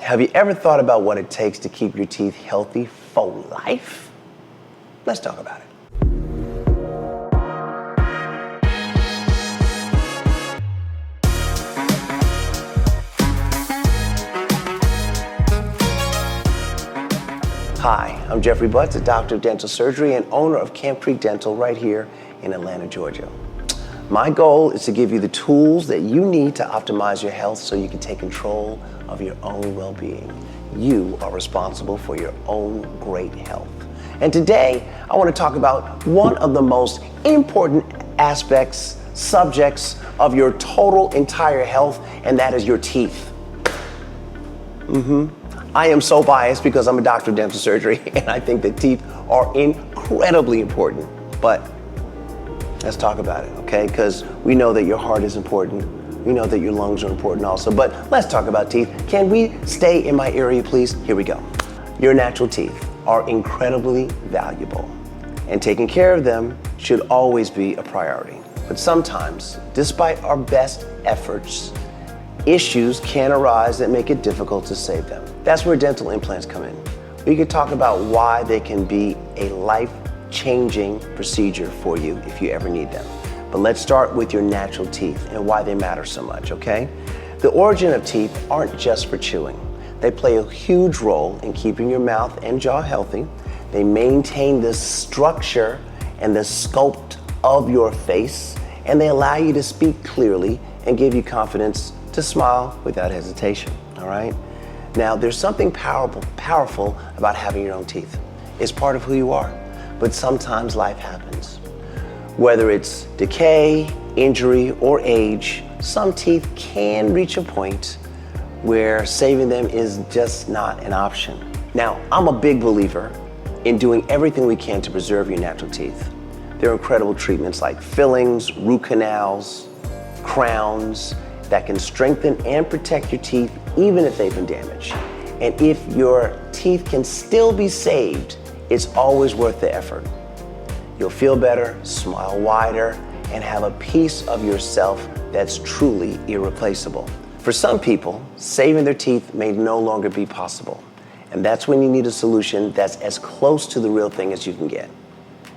Have you ever thought about what it takes to keep your teeth healthy for life? Let's talk about it. Hi, I'm Jeffrey Butts, a doctor of dental surgery and owner of Camp Creek Dental right here in Atlanta, Georgia. My goal is to give you the tools that you need to optimize your health so you can take control of your own well-being. You are responsible for your own great health. And today, I want to talk about one of the most important subjects of your total entire health, and that is your teeth. I am so biased because I'm a doctor of dental surgery and I think that teeth are incredibly important. But let's talk about it, okay? Because we know that your heart is important. We know that your lungs are important also. But let's talk about teeth. Can we stay in my area, please? Here we go. Your natural teeth are incredibly valuable, and taking care of them should always be a priority. But sometimes, despite our best efforts, issues can arise that make it difficult to save them. That's where dental implants come in. We could talk about why they can be a life-changing procedure for you if you ever need them. But let's start with your natural teeth and why they matter so much, okay? The origin of teeth aren't just for chewing. They play a huge role in keeping your mouth and jaw healthy. They maintain the structure and the sculpt of your face, and they allow you to speak clearly and give you confidence to smile without hesitation, all right? Now, there's something powerful about having your own teeth. It's part of who you are, but sometimes life happens. Whether it's decay, injury, or age, some teeth can reach a point where saving them is just not an option. Now, I'm a big believer in doing everything we can to preserve your natural teeth. There are incredible treatments like fillings, root canals, crowns, that can strengthen and protect your teeth even if they've been damaged. And if your teeth can still be saved, it's always worth the effort. You'll feel better, smile wider, and have a piece of yourself that's truly irreplaceable. For some people, saving their teeth may no longer be possible. And that's when you need a solution that's as close to the real thing as you can get.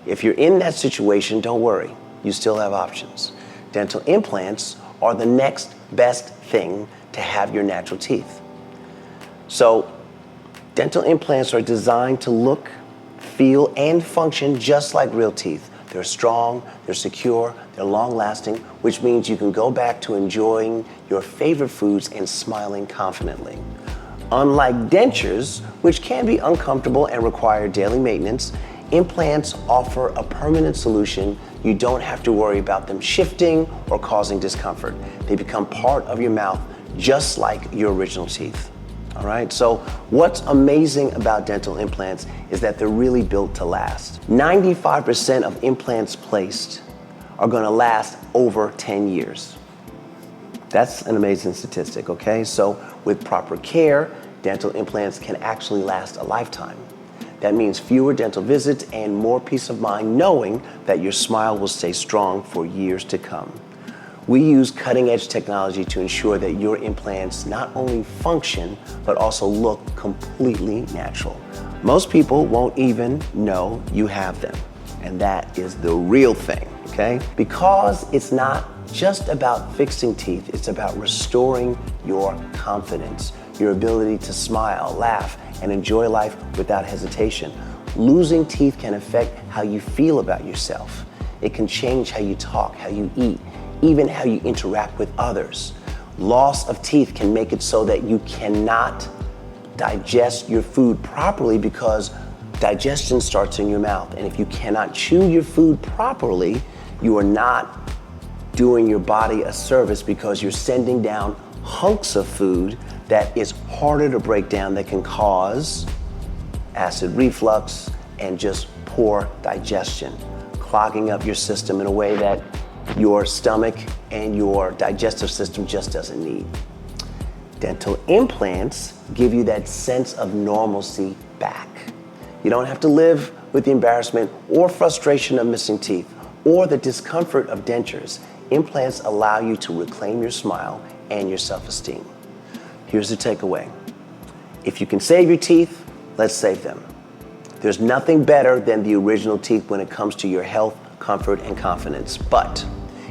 If you're in that situation, don't worry, you still have options. Dental implants are the next best thing to have your natural teeth. So, dental implants are designed to look, feel, and function just like real teeth. They're strong, they're secure, they're long-lasting, which means you can go back to enjoying your favorite foods and smiling confidently. Unlike dentures, which can be uncomfortable and require daily maintenance, implants offer a permanent solution. You don't have to worry about them shifting or causing discomfort. They become part of your mouth just like your original teeth. All right, so what's amazing about dental implants is that they're really built to last. 95% of implants placed are gonna last over 10 years. That's an amazing statistic, okay? So with proper care, dental implants can actually last a lifetime. That means fewer dental visits and more peace of mind knowing that your smile will stay strong for years to come. We use cutting-edge technology to ensure that your implants not only function, but also look completely natural. Most people won't even know you have them, and that is the real thing, okay? Because it's not just about fixing teeth, it's about restoring your confidence, your ability to smile, laugh, and enjoy life without hesitation. Losing teeth can affect how you feel about yourself. It can change how you talk, how you eat, even how you interact with others. Loss of teeth can make it so that you cannot digest your food properly because digestion starts in your mouth. And if you cannot chew your food properly, you are not doing your body a service because you're sending down hunks of food that is harder to break down that can cause acid reflux and just poor digestion, clogging up your system in a way that your stomach and your digestive system just doesn't need. Dental implants give you that sense of normalcy back. You don't have to live with the embarrassment or frustration of missing teeth or the discomfort of dentures. Implants allow you to reclaim your smile and your self-esteem. Here's the takeaway. If you can save your teeth, let's save them. There's nothing better than the original teeth when it comes to your health, comfort, and confidence. But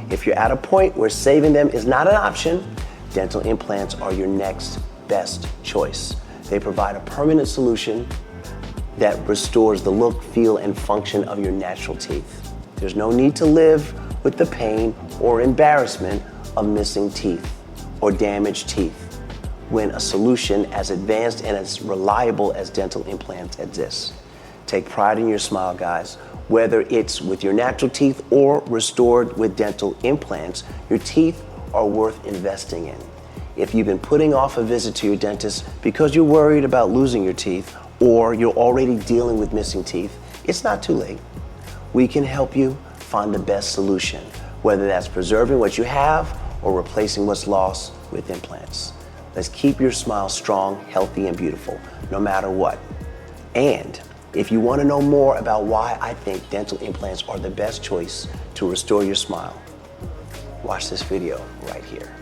if you're at a point where saving them is not an option, dental implants are your next best choice. They provide a permanent solution that restores the look, feel, and function of your natural teeth. There's no need to live with the pain or embarrassment of missing teeth or damaged teeth when a solution as advanced and as reliable as dental implants exists. Take pride in your smile, guys. Whether it's with your natural teeth or restored with dental implants, your teeth are worth investing in. If you've been putting off a visit to your dentist because you're worried about losing your teeth or you're already dealing with missing teeth, it's not too late. We can help you find the best solution, whether that's preserving what you have or replacing what's lost with implants. Let's keep your smile strong, healthy, and beautiful, no matter what. And if you want to know more about why I think dental implants are the best choice to restore your smile, watch this video right here.